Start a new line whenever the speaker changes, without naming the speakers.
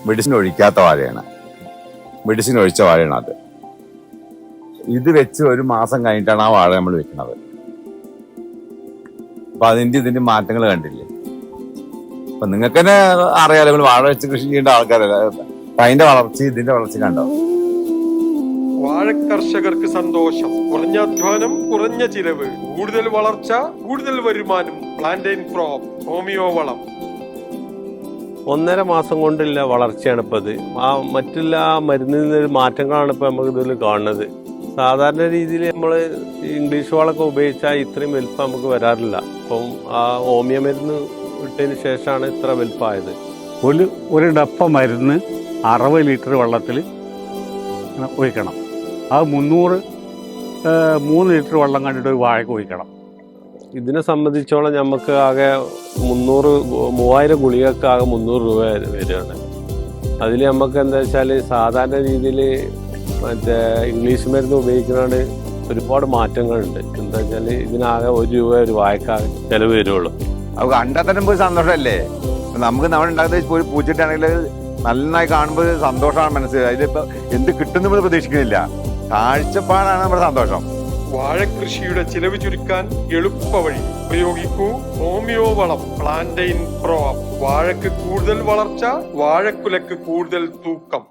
Medicine ഒഴിക്കാത്ത വാഴയാണ്, medicine ഒഴിച്ച വാഴയാണ് അത്. ഇത് വെച്ച് ഒരു മാസം കഴിഞ്ഞിട്ടാണ് ആ വാഴ നമ്മൾ വെക്കുന്നത്. അപ്പൊ ഇതിന്റെ മാറ്റങ്ങൾ കണ്ടില്ലേ? അപ്പൊ നിങ്ങൾക്ക് തന്നെ അറിയാലോ, നിങ്ങൾ വാഴ വെച്ച് കൃഷി ചെയ്യേണ്ട ആൾക്കാരല്ല. അപ്പൊ അതിന്റെ വളർച്ച ഇതിന്റെ വളർച്ച കണ്ടോ?
വാഴ കർഷകർക്ക് സന്തോഷം, കുറഞ്ഞ അധ്വാനം, കുറഞ്ഞ ചിലവ്, കൂടുതൽ വളർച്ച, കൂടുതൽ വരുമാനം. പ്ലാന്റൈൻ ക്രോപ്പ്, ഹോമിയോ വളം.
1.5 മാസം കൊണ്ടുള്ള വളർച്ചയാണ് ഇപ്പൊ ഇത്. മറ്റുള്ള മരുന്നിൽ നിന്ന് മാറ്റങ്ങളാണ് ഇപ്പൊ നമുക്ക് ഇതിൽ കാണുന്നത്. സാധാരണ രീതിയിൽ നമ്മൾ ഇംഗ്ലീഷ് വളമൊക്കെ ഉപയോഗിച്ചാൽ ഇത്രയും വലുപ്പം നമുക്ക് വരാറില്ല. അപ്പം ആ ഹോമിയോ മരുന്ന് ഇട്ടതിന് ശേഷമാണ് ഇത്ര വലുപ്പമായത്.
ഒരു ഡപ്പ മരുന്ന് 60 ലിറ്റർ വെള്ളത്തിൽ ഒഴിക്കണം. അത് 3 ലിറ്റർ വെള്ളം കണ്ടിട്ട് ഒരു വാഴയ്ക്ക് ഒഴിക്കണം.
ഇതിനെ സംബന്ധിച്ചോളം നമുക്ക് ആകെ 3000 ഗുളികൾക്ക് ആകെ 300 രൂപ വരികയാണ്. അതിൽ നമുക്ക് എന്താ വെച്ചാൽ സാധാരണ രീതിയിൽ മറ്റേ ഇംഗ്ലീഷ് മരുന്ന് ഉപയോഗിക്കുന്നതാണ് ഒരുപാട് മാറ്റങ്ങളുണ്ട്. എന്താ വെച്ചാൽ ഇതിനാകെ 1 രൂപ ഒരു വാഴക്കാകെ ചിലവ് വരുള്ളൂ.
അത് കണ്ടാൽ തന്നെ നമുക്ക് സന്തോഷമല്ലേ? നമുക്ക് നമ്മൾ ഉണ്ടാക്കുന്ന ഒരു പൂച്ചിട്ടാണെങ്കിൽ നന്നായി കാണുമ്പോൾ സന്തോഷമാണ് മനസ്സിൽ. അതിലിപ്പോ എന്ത് കിട്ടും നമ്മൾ പ്രതീക്ഷിക്കുന്നില്ല. കാഴ്ചപ്പാടാണ് നമ്മുടെ സന്തോഷം.
വാഴകൃഷിയുടെ ചിലവ് ചുരുക്കാൻ എളുപ്പ വഴി ഉപയോഗിക്കൂ ഹോമിയോ വളം പ്ലാന്റൈൻ ക്രോപ്പ്. വാഴക്ക് കൂടുതൽ വളർച്ച, വാഴക്കുലക്ക് കൂടുതൽ തൂക്കം.